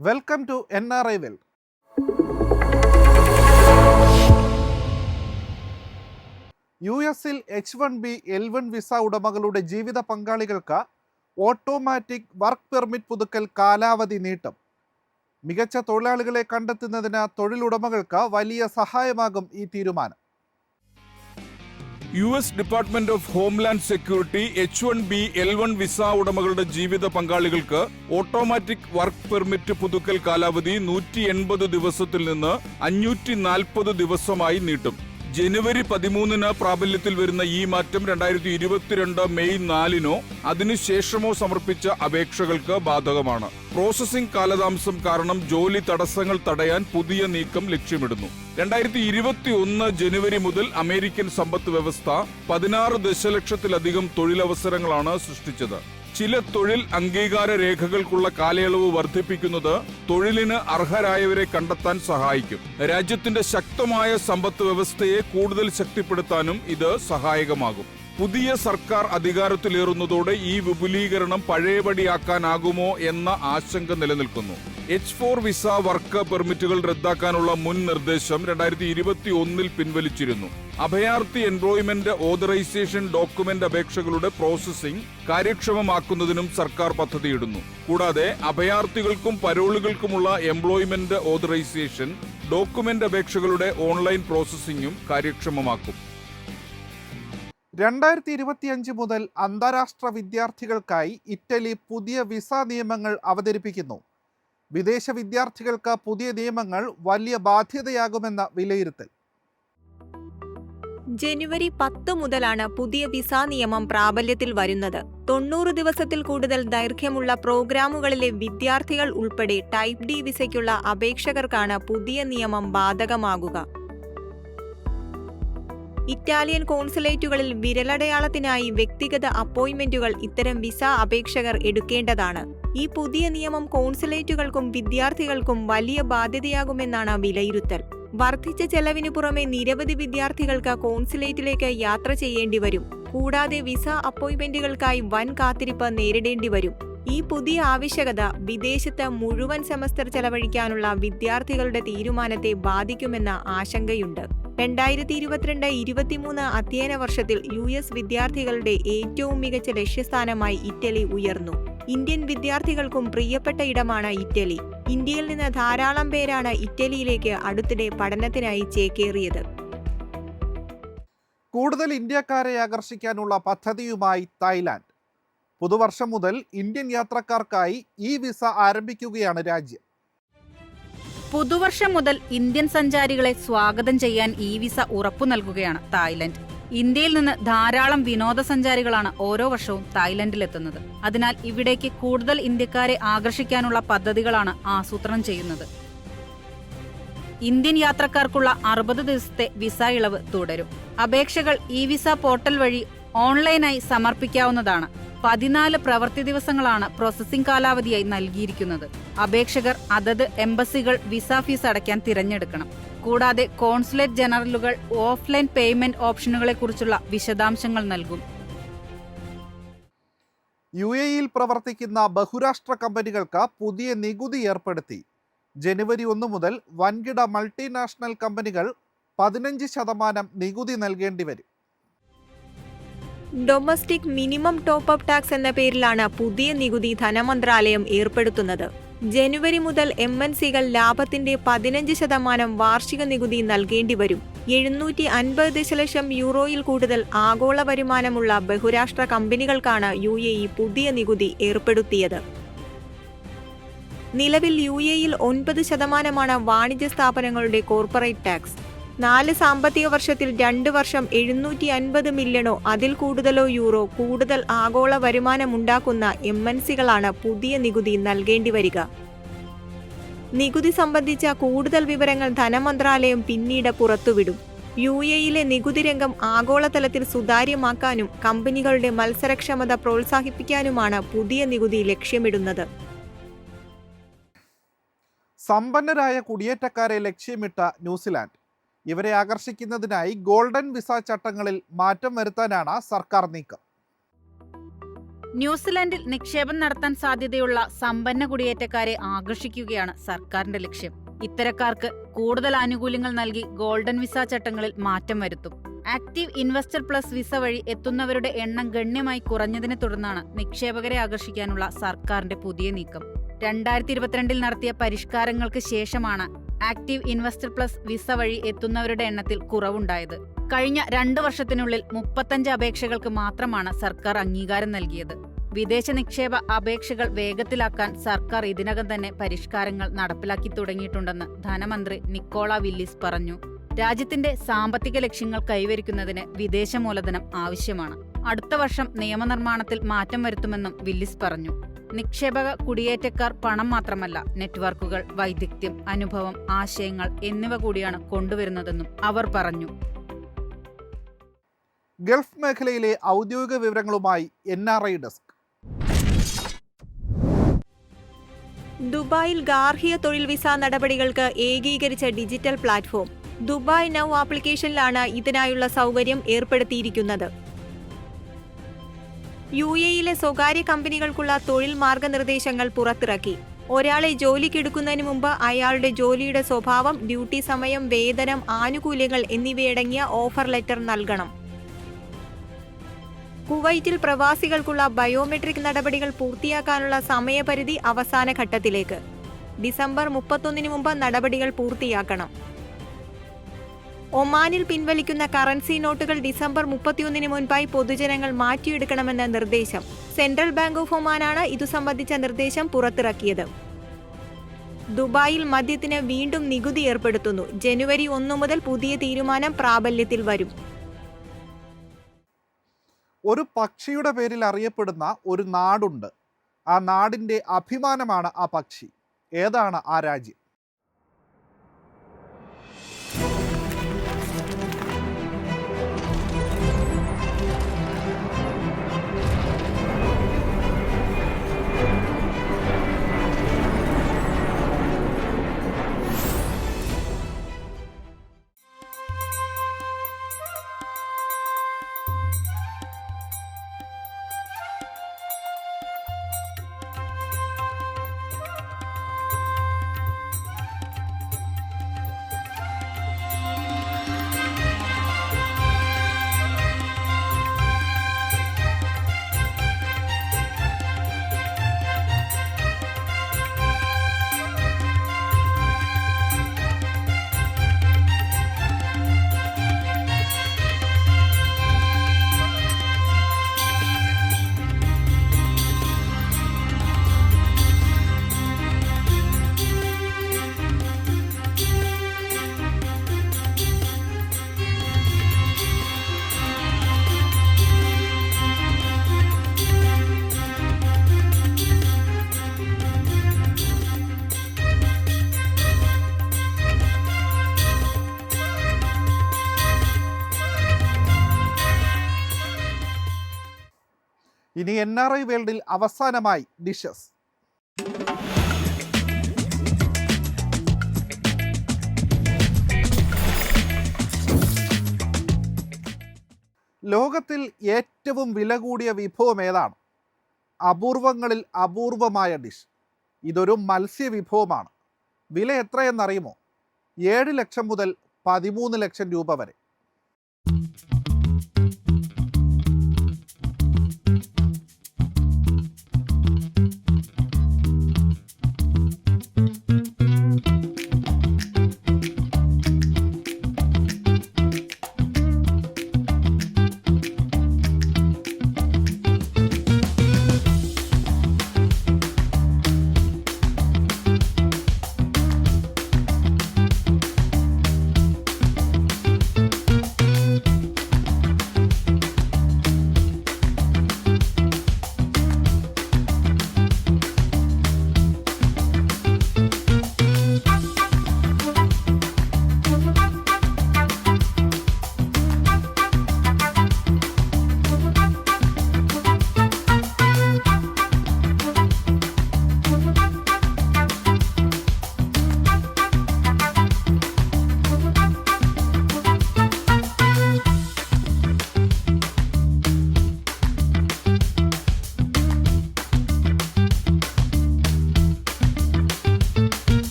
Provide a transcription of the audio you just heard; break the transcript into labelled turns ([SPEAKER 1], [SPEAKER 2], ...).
[SPEAKER 1] Welcome to NRI Well. US-ൽ H-1B, L-1 visa ഉടമകളുടെ ജീവിത പങ്കാളികൾക്ക് ഓട്ടോമാറ്റിക് വർക്ക് പെർമിറ്റ് പുതുക്കൽ കാലാവധി നീട്ടും. മികച്ച തൊഴിലാളികളെ കണ്ടെത്തുന്നതിന് തൊഴിലുടമകൾക്ക് വലിയ സഹായമാകും ഈ തീരുമാനം.
[SPEAKER 2] US department of homeland security H-1B, L-1 visa ഉടമകളുടെ ജീവിത പങ്കാളികൾക്ക് ഓട്ടോമാറ്റിക് വർക്ക് പെർമിറ്റ് പുതുക്കൽ കാലാവധി 180 ദിവസത്തിൽ നിന്ന് 540 ദിവസമായി നീട്ടും. ജനുവരി 13 പ്രാബല്യത്തിൽ വരുന്ന ഈ മാറ്റം 2022 മെയ് 4 അതിനുശേഷമോ സമർപ്പിച്ച അപേക്ഷകൾക്ക് ബാധകമാണ്. പ്രോസസിംഗ് കാലതാമസം കാരണം ജോലി തടസ്സങ്ങൾ തടയാൻ പുതിയ നീക്കം ലക്ഷ്യമിടുന്നു. 2021 ജനുവരി മുതൽ അമേരിക്കൻ സമ്പദ് വ്യവസ്ഥ 16 ദശലക്ഷത്തിലധികം തൊഴിലവസരങ്ങളാണ് സൃഷ്ടിച്ചത്. ചില തൊഴിൽ അംഗീകാര രേഖകൾക്കുള്ള കാലയളവ് വർദ്ധിപ്പിക്കുന്നത് തൊഴിലിന് അർഹരായവരെ കണ്ടെത്താൻ സഹായിക്കും. രാജ്യത്തിന്റെ ശക്തമായ സമ്പദ് വ്യവസ്ഥയെ കൂടുതൽ ശക്തിപ്പെടുത്താനും ഇത് സഹായകമാകും. പുതിയ സർക്കാർ അധികാരത്തിലേറുന്നതോടെ ഈ വിപുലീകരണം പഴയപടിയാക്കാനാകുമോ എന്ന ആശങ്ക നിലനിൽക്കുന്നു. H-4 വിസ വർക്ക് പെർമിറ്റുകൾ റദ്ദാക്കാനുള്ള മുൻ നിർദ്ദേശം 2021 പിൻവലിച്ചിരുന്നു. അഭയാർത്ഥി എംപ്ലോയ്മെന്റ് ഓതറൈസേഷൻ ഡോക്യുമെന്റ് അപേക്ഷകളുടെ പ്രോസസ്സിംഗ് കാര്യക്ഷമമാക്കുന്നതിനും സർക്കാർ പദ്ധതിയിടുന്നു. കൂടാതെ അഭയാർത്ഥികൾക്കും പരോളുകൾക്കുമുള്ള എംപ്ലോയ്മെന്റ് ഓതറൈസേഷൻ ഡോക്യുമെന്റ് അപേക്ഷകളുടെ ഓൺലൈൻ പ്രോസസ്സിംഗും കാര്യക്ഷമമാക്കും.
[SPEAKER 1] 2025 മുതൽ അന്താരാഷ്ട്ര വിദ്യാർത്ഥികൾക്കായി ഇറ്റലി പുതിയ വിസ നിയമങ്ങൾ അവതരിപ്പിക്കുന്നു. വിദേശ വിദ്യാർത്ഥികൾക്ക് പുതിയ നിയമങ്ങൾ വലിയ ബാധ്യതയാകുമെന്ന വിലയിരുത്തൽ.
[SPEAKER 3] ജനുവരി 10 മുതലാണ് പുതിയ വിസ നിയമം പ്രാബല്യത്തിൽ വരുന്നത്. 90 ദിവസത്തിൽ കൂടുതൽ ദൈർഘ്യമുള്ള പ്രോഗ്രാമുകളിലെ വിദ്യാർത്ഥികൾ ഉൾപ്പെടെ ടൈപ്പ് ഡി വിസയ്ക്കുള്ള അപേക്ഷകർക്കാണ് പുതിയ നിയമം ബാധകമാകുക. ഇറ്റാലിയൻ കോൺസുലേറ്റുകളിൽ വിരലടയാളത്തിനായി വ്യക്തിഗത അപ്പോയിന്റ്മെന്റുകൾ ഇത്തരം വിസ അപേക്ഷകർ എടുക്കേണ്ടതാണ്. ഈ പുതിയ നിയമം കോൺസുലേറ്റുകൾക്കും വിദ്യാർത്ഥികൾക്കും വലിയ ബാധ്യതയാകുമെന്നാണ് വിലയിരുത്തൽ. വർദ്ധിച്ച ചെലവിനു പുറമെ നിരവധി വിദ്യാർത്ഥികൾക്ക് കോൺസുലേറ്റിലേക്ക് യാത്ര ചെയ്യേണ്ടി വരും. കൂടാതെ വിസ അപ്പോയിന്റ്മെന്റുകൾക്കായി വൻ കാത്തിരിപ്പ് നേരിടേണ്ടി വരും. ഈ പുതിയ ആവശ്യകത വിദേശത്ത് മുഴുവൻ സെമസ്റ്റർ ചെലവഴിക്കാനുള്ള വിദ്യാർത്ഥികളുടെ തീരുമാനത്തെ ബാധിക്കുമെന്ന ആശങ്കയുണ്ട്. 2022-23 അധ്യയന വർഷത്തിൽ US വിദ്യാർത്ഥികളുടെ ഏറ്റവും മികച്ച ലക്ഷ്യസ്ഥാനമായി ഇറ്റലി ഉയർന്നു. ഇന്ത്യൻ വിദ്യാർത്ഥികൾക്കും പ്രിയപ്പെട്ട ഇടമാണ് ഇറ്റലി. ഇന്ത്യയിൽ നിന്ന് ധാരാളം പേരാണ് ഇറ്റലിയിലേക്ക് അടുത്തിടെ പഠനത്തിനായി ചേക്കേറിയത്.
[SPEAKER 1] കൂടുതൽ ഇന്ത്യക്കാരെ ആകർഷിക്കാനുള്ള പദ്ധതിയുമായി തായ്ലാന്റ്. പുതുവർഷം മുതൽ ഇന്ത്യൻ യാത്രക്കാർക്കായി ഈ വിസ ആരംഭിക്കുകയാണ് രാജ്യം.
[SPEAKER 4] പുതുവർഷം മുതൽ ഇന്ത്യൻ സഞ്ചാരികളെ സ്വാഗതം ചെയ്യാൻ ഈ വിസ ഉറപ്പു നൽകുകയാണ് തായ്ലൻഡ്. ഇന്ത്യയിൽ നിന്ന് ധാരാളം വിനോദസഞ്ചാരികളാണ് ഓരോ വർഷവും തായ്ലൻഡിലെത്തുന്നത്. അതിനാൽ ഇവിടേക്ക് കൂടുതൽ ഇന്ത്യക്കാരെ ആകർഷിക്കാനുള്ള പദ്ധതികളാണ് ആസൂത്രണം ചെയ്യുന്നത്. ഇന്ത്യൻ യാത്രക്കാർക്കുള്ള 60 ദിവസത്തെ വിസ ഇളവ് തുടരും. അപേക്ഷകൾ ഈ വിസ പോർട്ടൽ വഴി ഓൺലൈനായി സമർപ്പിക്കാവുന്നതാണ്. 14 പ്രവൃത്തി ദിവസങ്ങളാണ് പ്രോസസ്സിംഗ് കാലാവധിയായി നൽകിയിരിക്കുന്നത്. അപേക്ഷകർ അതത് എംബസികൾ വിസ ഫീസ് അടയ്ക്കാൻ തിരഞ്ഞെടുക്കണം. കൂടാതെ കോൺസുലേറ്റ് ജനറലുകൾ ഓഫ്ലൈൻ പേയ്മെന്റ് ഓപ്ഷനുകളെക്കുറിച്ചുള്ള വിശദാംശങ്ങൾ നൽകും.
[SPEAKER 1] UAE-ൽ പ്രവർത്തിക്കുന്ന ബഹുരാഷ്ട്ര കമ്പനികൾക്ക് പുതിയ നികുതി ഏർപ്പെടുത്തി. ജനുവരി 1 മുതൽ വൻകിട മൾട്ടിനാഷണൽ കമ്പനികൾ 15% നികുതി നൽകേണ്ടി വരും.
[SPEAKER 3] Domestic minimum top up tax എന്ന പേരിലാണ് പുതിയ നികുതി ധനമന്ത്രാലയം ഏർപ്പെടുത്തുന്നത്. ജനുവരി മുതൽ MNC-കൾ ലാഭത്തിന്റെ 15% വാർഷിക നികുതി നൽകേണ്ടി വരും. 750 ദശലക്ഷം യൂറോയിൽ കൂടുതൽ ആഗോള വരുമാനമുള്ള ബഹുരാഷ്ട്ര കമ്പനികൾക്കാണ് UAE പുതിയ നികുതി ഏർപ്പെടുത്തിയത്. നിലവിൽ UAE-ൽ 9% വാണിജ്യ സ്ഥാപനങ്ങളുടെ കോർപ്പറേറ്റ് ടാക്സ്. 4 സാമ്പത്തിക വർഷത്തിൽ 2 വർഷം 750 മില്യണോ അതിൽ കൂടുതലോ യൂറോ കൂടുതൽ ആഗോള വരുമാനമുണ്ടാക്കുന്ന MNC-കളാണ് പുതിയ നികുതി നൽകേണ്ടി വരിക. നികുതി സംബന്ധിച്ച കൂടുതൽ വിവരങ്ങൾ ധനമന്ത്രാലയം പിന്നീട് പുറത്തുവിടും. UAE-ലെ നികുതി രംഗം ആഗോളതലത്തിൽ സുതാര്യമാക്കാനും കമ്പനികളുടെ മത്സരക്ഷമത പ്രോത്സാഹിപ്പിക്കാനുമാണ് പുതിയ നികുതി ലക്ഷ്യമിടുന്നത്.
[SPEAKER 1] സമ്പന്നരായ കുടിയേറ്റക്കാരെ ലക്ഷ്യമിട്ട ന്യൂസിലാൻഡ്. ഇവരെ ആകർഷിക്കുന്നതിനായി ഗോൾഡൻ വിസ ചട്ടങ്ങളിൽ മാറ്റം വരുത്താനാണ് സർക്കാർ നീക്കം.
[SPEAKER 4] ന്യൂസിലൻഡിൽ നിക്ഷേപം നടത്താൻ സാധ്യതയുള്ള സമ്പന്ന കുടിയേറ്റക്കാരെ ആകർഷിക്കുകയാണ് സർക്കാരിന്റെ ലക്ഷ്യം. ഇത്തരക്കാർക്ക് കൂടുതൽ ആനുകൂല്യങ്ങൾ നൽകി ഗോൾഡൻ വിസ ചട്ടങ്ങളിൽ മാറ്റം വരുത്തും. ആക്റ്റീവ് ഇൻവെസ്റ്റർ പ്ലസ് വിസ വഴി എത്തുന്നവരുടെ എണ്ണം ഗണ്യമായി കുറഞ്ഞതിനെ തുടർന്നാണ് നിക്ഷേപകരെ ആകർഷിക്കാനുള്ള സർക്കാരിന്റെ പുതിയ നീക്കം. 2022 നടത്തിയ പരിഷ്കാരങ്ങൾക്ക് ശേഷമാണ് ആക്റ്റീവ് ഇൻവെസ്റ്റർ പ്ലസ് വിസ വഴി എത്തുന്നവരുടെ എണ്ണത്തിൽ കുറവുണ്ടായത്. കഴിഞ്ഞ 2 വർഷത്തിനുള്ളിൽ 35 അപേക്ഷകൾക്ക് മാത്രമാണ് സർക്കാർ അംഗീകാരം നൽകിയത്. വിദേശ നിക്ഷേപ അപേക്ഷകൾ വേഗത്തിലാക്കാൻ സർക്കാർ ഇതിനകം തന്നെ പരിഷ്കാരങ്ങൾ നടപ്പിലാക്കി തുടങ്ങിയിട്ടുണ്ടെന്ന് ധനമന്ത്രി നിക്കോള വില്ലിസ് പറഞ്ഞു. രാജ്യത്തിന്റെ സാമ്പത്തിക ലക്ഷ്യങ്ങൾ കൈവരിക്കുന്നതിന് വിദേശ മൂലധനം ആവശ്യമാണ്. അടുത്ത വർഷം നിയമനിർമ്മാണത്തിൽ മാറ്റം വരുത്തുമെന്നും വില്ലിസ് പറഞ്ഞു. നിക്ഷേപക കുടിയേറ്റക്കാർ പണം മാത്രമല്ല, നെറ്റ്വർക്കുകൾ, വൈദഗ്ധ്യം, അനുഭവം, ആശയങ്ങൾ എന്നിവ കൂടിയാണ് കൊണ്ടുവരുന്നതെന്നും അവർ പറഞ്ഞു.
[SPEAKER 1] ഗൾഫ് മേഖലയിലെ ഔദ്യോഗിക വിവരങ്ങളുമായി NRI ഡെസ്ക്.
[SPEAKER 3] ദുബായിൽ ഗാർഹിക തൊഴിൽ വിസ നടപടികൾക്ക് ഏകീകരിച്ച ഡിജിറ്റൽ പ്ലാറ്റ്ഫോം ദുബായ് നൗ ആപ്ലിക്കേഷനിലാണ് ഇതിനായുള്ള സൗകര്യം ഏർപ്പെടുത്തിയിരിക്കുന്നത്. UAE-യിലെ സ്വകാര്യ കമ്പനികൾക്കുള്ള തൊഴിൽ മാർഗനിർദ്ദേശങ്ങൾ പുറത്തിറക്കി. ഒരാളെ ജോലിക്കെടുക്കുന്നതിന് മുമ്പ് അയാളുടെ ജോലിയുടെ സ്വഭാവം, ഡ്യൂട്ടി സമയം, വേതനം, ആനുകൂല്യങ്ങൾ എന്നിവയടങ്ങിയ ഓഫർ ലെറ്റർ നൽകണം. കുവൈറ്റിൽ പ്രവാസികൾക്കുള്ള ബയോമെട്രിക് നടപടികൾ പൂർത്തിയാക്കാനുള്ള സമയപരിധി അവസാന ഘട്ടത്തിലേക്ക്. ഡിസംബർ 31 മുമ്പ് നടപടികൾ പൂർത്തിയാക്കണം. ഒമാനിൽ പിൻവലിക്കുന്ന കറൻസി നോട്ടുകൾ ഡിസംബർ 31 മുൻപായി പൊതുജനങ്ങൾ മാറ്റിയെടുക്കണമെന്ന നിർദ്ദേശം. സെൻട്രൽ ബാങ്ക് ഓഫ് ഒമാനാണ് ഇതു സംബന്ധിച്ച നിർദ്ദേശം പുറത്തിറക്കിയത്. ദുബായിൽ മദ്യത്തിന് വീണ്ടും നികുതി ഏർപ്പെടുത്തുന്നു. ജനുവരി 1 മുതൽ പുതിയ തീരുമാനം പ്രാബല്യത്തിൽ വരും.
[SPEAKER 1] ഒരു പക്ഷിയുടെ പേരിൽ അറിയപ്പെടുന്ന ഒരു നാടുണ്ട്. ആ നാടിൻ്റെ അഭിമാനമാണ് ആ പക്ഷി. ഏതാണ് ആ രാജ്യം? ഇനി NRI വേൾഡിൽ അവസാനമായി ഡിഷസ്. ലോകത്തിൽ ഏറ്റവും വില കൂടിയ വിഭവം ഏതാണ്? അപൂർവങ്ങളിൽ അപൂർവമായ ഡിഷ്. ഇതൊരു മത്സ്യവിഭവമാണ്. വില എത്രയെന്നറിയുമോ? 7 ലക്ഷം മുതൽ 13 ലക്ഷം രൂപ വരെ.